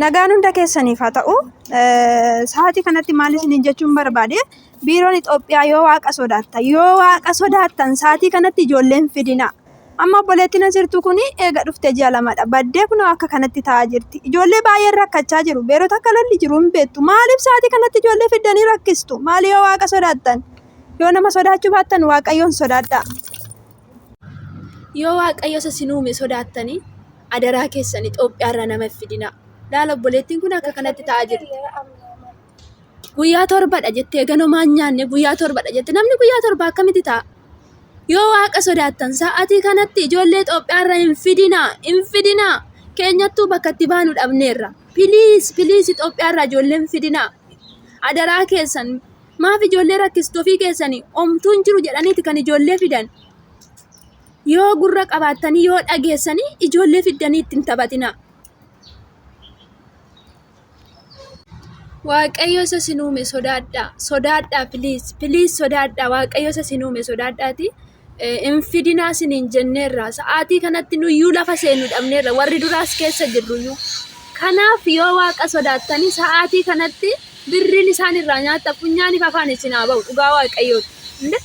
Nagaan hunda keessaniif haa ta'u, sa'aatii kanatti maal isiniin jechuun barbaade, biiroon Itoophiyaa yoo waaqa sodaattan sa'aatii kanatti ijoolleen fidina. Amma obboleettiin asirtuu kun eega dhuftee ji'a lamadha. Baddee kun akka kanatti taa'aa jirti. Ijoollee baay'een rakkachaa jiru. Beerota akka lalli jiru hin beektu. Maaliif sa'aatii kanatti ijoollee fiddanii rakkistu? Maali yoo waaqa sodaattan? Yoo nama sodaachuu baattan waaqayyoon sodaadhaa. Yoo waaqayyo isin uume sodaattanii adaraa keessan Itoophiyaarra nama fidina. Laala obboleettiin kun akka kanatti taa'aa jirti. Guyyaa torbadha jettee ganomaan nyaanne guyyaa torbadha jette. Namni guyyaa torba akkamitti taa'a? Yoo waaqa sodaattan sa'aatii kanatti ijoollee Itoophiyaarra hin fidinaa. Keenyattuu bakka itti baanu dhabneerra. Piliis Itoophiyaarra ijoolleen fidinaa. Adaraa keessan maaf ijoollee rakkistuu fi keessanii omtuun jiru jedhaniiti kan ijoollee fidan. Yoo gurra qabaattanii yoo dhageessanii ijoollee fiddanii ittiin taphatina. Waaqayyo isa isin uume sodaadhaa piliis sodaadhaa. Waaqayyo isa isin uume sodaadhaati. Hin fidinaa isiniin jenneerra. Sa'aatii kanatti nuyyuu lafa seenu dhabneerra. Warri duraas keessa jirruyyuu. Kanaaf yoo waaqa sodaattanii sa'aatii kanatti birriin isaan irraa nyaata funyaaniif afaan isin haa ba'u dhugaa waaqayyooti.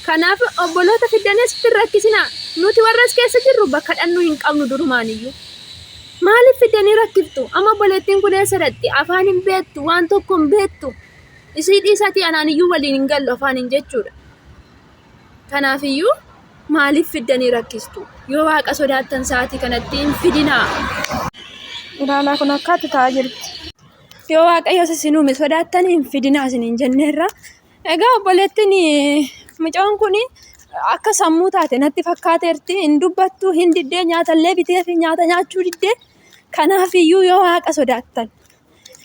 Kanaaf obboloota fiddanii asitti rakkisinaa. Nuti warras keessa jirru bakka dhannuu hin qabnu durumaaniyyuu. Maaliif fiddanii rakkiftu? Amma obboleettiin kun eessadatti afaan hin beektu, waan tokko hin beektu. Isii dhiisatii anaaniyyuu waliin hin gallu afaaniin jechuudha. Kanaafiyyuu maaliif fiddanii rakkistu? Yoo waaqa sodaattan sa'aatii kanatti hin fidinaa. Ilaalaa kun akkaatti taa'aa jirti. Yoo waaqayyo isin uume sodaattan hin fidinaa isiniin jenneerra. Egaa obboleettiin mucaan kun akka sammuu taate natti fakkaateerti. Hin dubbattu, hin diddee nyaatallee bitee fi nyaata nyaachuu diddee. Kanaafiyyuu yoo waaqa sodaattan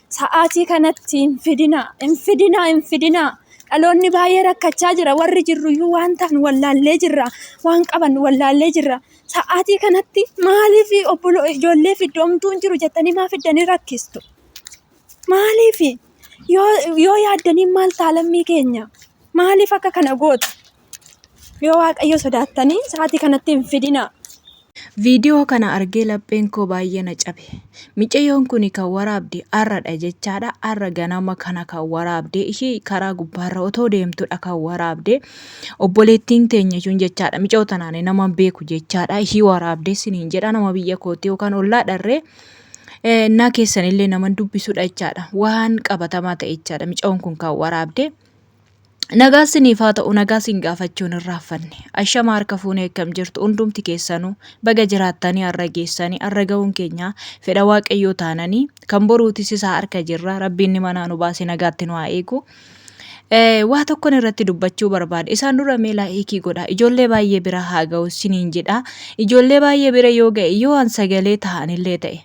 sa'aatii kanatti hin fidinaa. Dhaloonni baay'ee rakkachaa jira. Warri jirruyyuu waan ta'an wallaallee jirra. Waan qaban wallaallee jirra. Sa'aatii kanatti maaliif ijoollee fiddoomtuun jiru jettanii maa fiddanii rakkistu? Maaliif? Yoo yaaddanii maal ta'a lammii keenya? Maaliif akka kana gootu? Yoo waaqayyo sodaattanii sa'aatii kanatti hin fidinaa. Viidiyoo kana argee lapheen koo baay'ee na cabe. Micayyoon kun kan waraabde har'adha jechaadha. Har'a ganama kana kan waraabde ishee karaa gubbaarra otoo deemtudha kan waraabde. Obboleettiin teenya sun jechaadha. Micoo tanaan nama beeku jechaadha. Ishii waraabde siniin jedha nama biyya kootii yookaan ollaa dharree. Na keessanillee nama dubbisudha jechaadha. Waan qabatamaa ta'e jechaadha. Micayoon kun kan waraabde. Nagaa siniif haa ta'u nagaa sin gaafachuun hin raaffanne. Ashama harka fuunee akkam jirtu hundumti keessanuu baga jiraattanii har'a geessanii har'a ga'uun keenya fedha waaqayyoo taananii kan boruutis isaa harka jirra. Rabbiin manaa nu baasee nagaatti nu haa eegu. Waa tokkoon irratti dubbachuu barbaade. Isaan dura meelaa eekii godha. Ijoollee baay'ee bira haa ga'u siniin jedha. Ijoollee baay'ee bira yoo ga'e yoo an sagalee ta'anillee ta'e.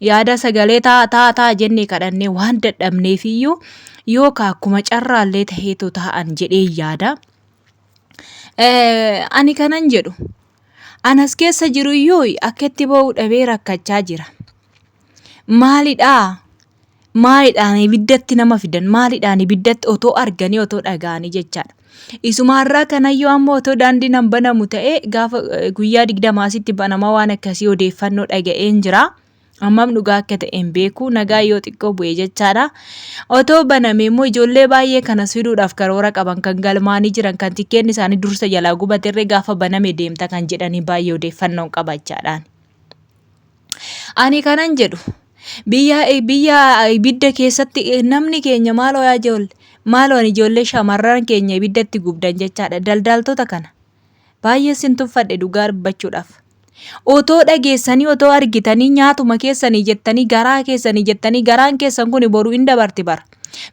Yaada sagalee ta'a jennee kadhannee waan dadhabneefiyyuu yookaan akkuma carraallee ta'eetu ta'an jedhee yaada. Ani kanan jedhu anas keessa jiruyyuu akka itti ba'uu dhabee rakkachaa jira. Maalidhaan ibiddatti nama fidan maalidhaan ibiddatti otoo arganii otoo dhaga'anii jechaadha. Isumaarraa kanayyuu ammoo otoo daandii nan banamu ta'ee gaafa guyyaa 20 banama waan akkasii odeeffannoo dhaga'een jira. Ammam dhugaa akka ta'een beeku nagaa yoo xiqqoo bu'ee jechaadha. Otoo baname immoo ijoollee baay'ee kanas fiduudhaaf karoora qaban kan galmaanii jiran kan tikkeen isaanii dursa jalaa gubaterree gaafa baname deemta kan jedhanii baay'ee odeeffannoon qabachaadhaan. Ani kanan jedhu biyya ibidda keessatti namni keenya maaloo ijoollee shamarran keenya ibiddatti gubdan jechaadha. Daldaltoota kana baay'ee sin tuffadhe dhugaa dubbachuudhaaf. Otoo dhageessanii otoo argitanii nyaatuma keessanii jettanii garaa keessanii jettanii garaan keessan kun boru hin dabarti bara.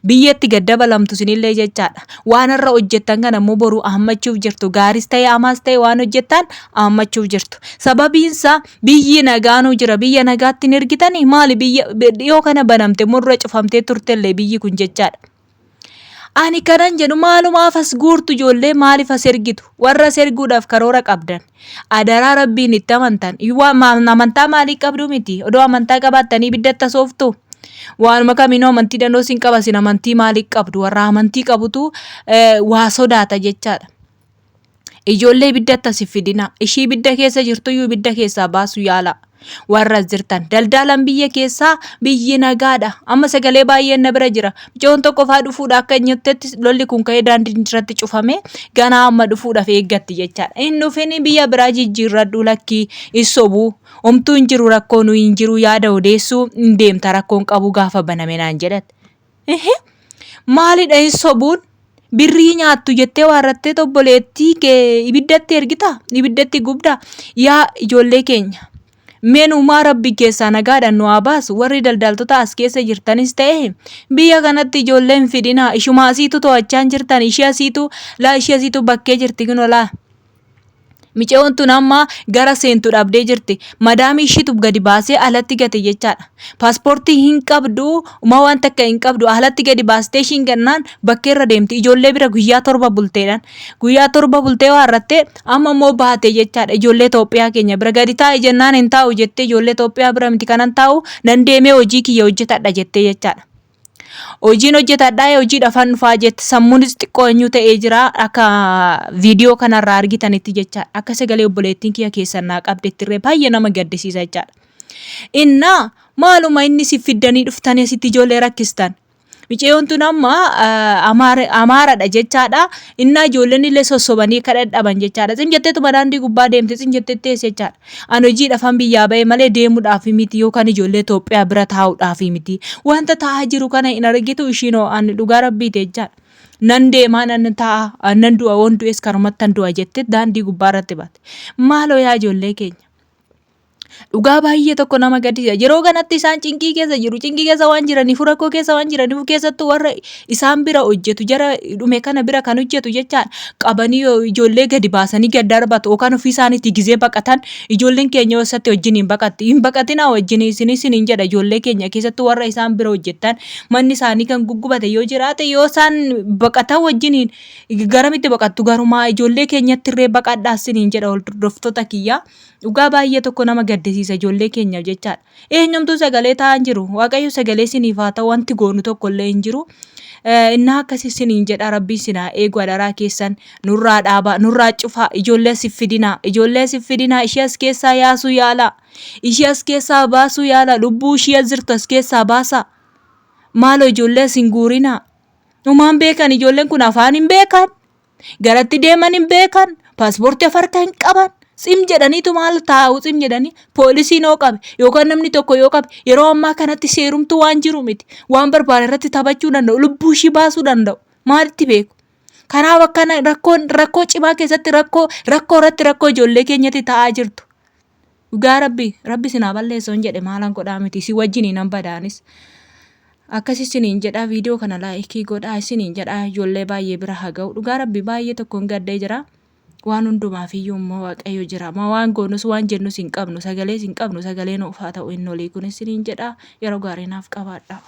Biyyatti gad dabalamtu sinillee jechaadha. Waan irra hojjettan kana immoo boru hammachuuf jirtu. Gaaris ta'e amaas ta'e waan hojjettan hammachuuf jirtu. Sababiinsa biyyi nagaanuu jira. Biyya nagaatti hin ergitanii maali biyya dhiyoo kana banamte murra cufamtee turtellee biyyi kun jechaadha. Ani kanan jedhu maalumaaf as guurtu ijoollee maaliif as ergitu? Warra as erguudhaaf karoora qabdan. Adaraa Rabbiin itti amantan. Amantaa maalii qabdu miti? Odoo amantaa qabaattanii ibiddatti sooftu. Waanuma kamiinuu amantii dandoo sin qabasin amantii maalii qabdu? Warra amantii qabutu waa sodaata jechaadha. Ijoollee ibiddatti as fidina. Ishii ibidda keessa jirtuyyuu ibidda keessaa baasu yaala. Warra jirtan daldalan biyya keessaa biyyi nagaadha. Amma sagalee baay'een na bira jira. Mucoon tokko faa dhufuudha akka nyattetti lolli kun ka'ee daandii irratti cufame ganaa amma dhufuudhaaf eeggatti jechaadha. Inni dhufini biyya biraa jijjiirradhu lakkii isobuu. Homtuu hin jiru rakkoo nuyi hin jiru yaada odeessuu hin deemta rakkoon qabu gaafa baname naan jedhate. Maalidha hin sobuun? Birrii nyaattu jettee waarrattee obboleettii kee ibiddatti ergita? Ibiddatti gubda? Yaa ijoollee keenya. Meenumaa Rabbi keessaa nagaadhaan nu haa baasu. Warri daldaltoota as keessa jirtanis ta'e biyya kanatti ijoolleen fidinaa ishuma asiitu to'achaa jirtan ishee asiitu bakkee jirti kunolaa. Miceewwan tun amma gara seentu dhabdee jirti. Madaamii ishiitu gadi baasee alatti gate jechaadha. Paaspoortii hin qabdu, waan takka hin qabdu alatti gadi baastee ishiin gannaan bakkeerra deemti. Ijoollee bira guyyaa 7 bulteedhaan. Guyyaa 7 bultee waarrattee amma immoo baate jechaadha. Ijoollee Itoophiyaa keenya bira gadi taa'e jennaan hin taa'u jettee ijoollee Itoophiyaa bira miti kanan taa'u nan deemee hojii kiyya hojjetadha jettee jechaadha. Hojiin hojjetadhaa hojii dhafan dhufaa jette sammuunis xiqqoo eenyu ta'ee jira akka viidiyoo kanarraa argitanitti jechaadha. Akka sagalee obboleettiin kiyya keessan naa qabdettirree baay'ee nama gaddisiisa jechaadha. Innaa maaluma inni si fiddanii dhuftanii asitti ijoollee rakkistan. Miceeyoon tun amma amaaradha jechaadha. Innaa ijoolleen illee sossobanii kadhadhaban jechaadha. Sin jetteetuma daandii gubbaa deemte sin jetteetti eessa jechaadha. Ani hojii dhafan biyyaa ba'e malee deemuudhaaf miti yookaan ijoollee Itoophiyaa bira taa'uudhaaf miti. Wanta taa'aa jiru kana hin argitu ishiinoo ani dhugaa rabbiite jechaadha. Nan deemaa nan taa'a nan du'a waan du'es karumatti nan du'a jettee daandii gubbaa irratti baate. Maaloo yaa ijoollee keenya. Dhugaa baay'ee tokko nama gaddisiisa. Yeroo kanatti isaan cinqii keessa jiru. Cinqii keessa waan jiraniif rakkoo keessa waan jiraniif keessattuu warra isaan bira hojjetu jara dhume kana bira kan hojjetu jechaadha. Qabanii ijoollee gadi baasanii gad darbatu yookaan ofii isaaniitti gizee baqatan ijoolleen keenya osatti wajjin hin baqatti. Hin baqatinaa wajjin isiniin jedha ijoollee keenya keessattuu warra isaan bira hojjetan manni isaanii kan guggubate yoo jiraate yoo isaan baqatan wajjin garamitti baqattu garumaa ijoollee keenyatti irree baqadhaa isiniin jedha hordoftoota kiyyaa. Dhugaa baay'ee tokko nama gaddisiisa ijoollee keenyaaf jechaadha. Eenyumtuu sagalee taa'an jiru. Waaqayyo sagalee siniif haa ta'u wanti goonu tokko illee hin jiru. Innaa akkasii siniin jedha rabbiin sinaa eegu adaraa keessan nurraa dhaabaa nurraa cufaa ijoollee siffidinaa ishee as keessaa yaasuu yaala. Ishee as keessaa baasuu yaala. Lubbuu ishee jirtu as keessaa baasa. Maaloo ijoollee sin guurinaa. Numaan beekan ijoolleen kun afaan hin beekan. Garatti deeman hin beekan. Paaspoortii harka hin qaban. Sim jedhaniitu maal taa'u sim jedhanii poolisiin yoo qabe yookaan namni tokko yoo qabe yeroo ammaa kanatti seerumtu waan jiru miti waan barbaade irratti taphachuu danda'u lubbuu ishii baasuu danda'u maalitti beeku. Kanaaf akkana rakkoo cimaa keessatti rakkoo irratti rakkoo ijoollee keenyatti taa'aa jirtu. Dhugaa rabbi sinaa balleessoo hin jedhe maalan godhaa miti si wajjin hin badaanis. Akkasii isiniin jedhaa viidiyoo kana laayikii godhaa isiniin jedhaa ijoollee baay'ee bira haa ga'u. Dhugaa rabbi baay'ee tokkoon gaddee jira. Waan hundumaaf iyyuu immoo waaqayyo jira. Ma waan goonus waan jennus hin qabnu sagalee nuuf haa ta'u inni olii kunis isiniin jedhaa yeroo gaarii naaf qabaadhaa.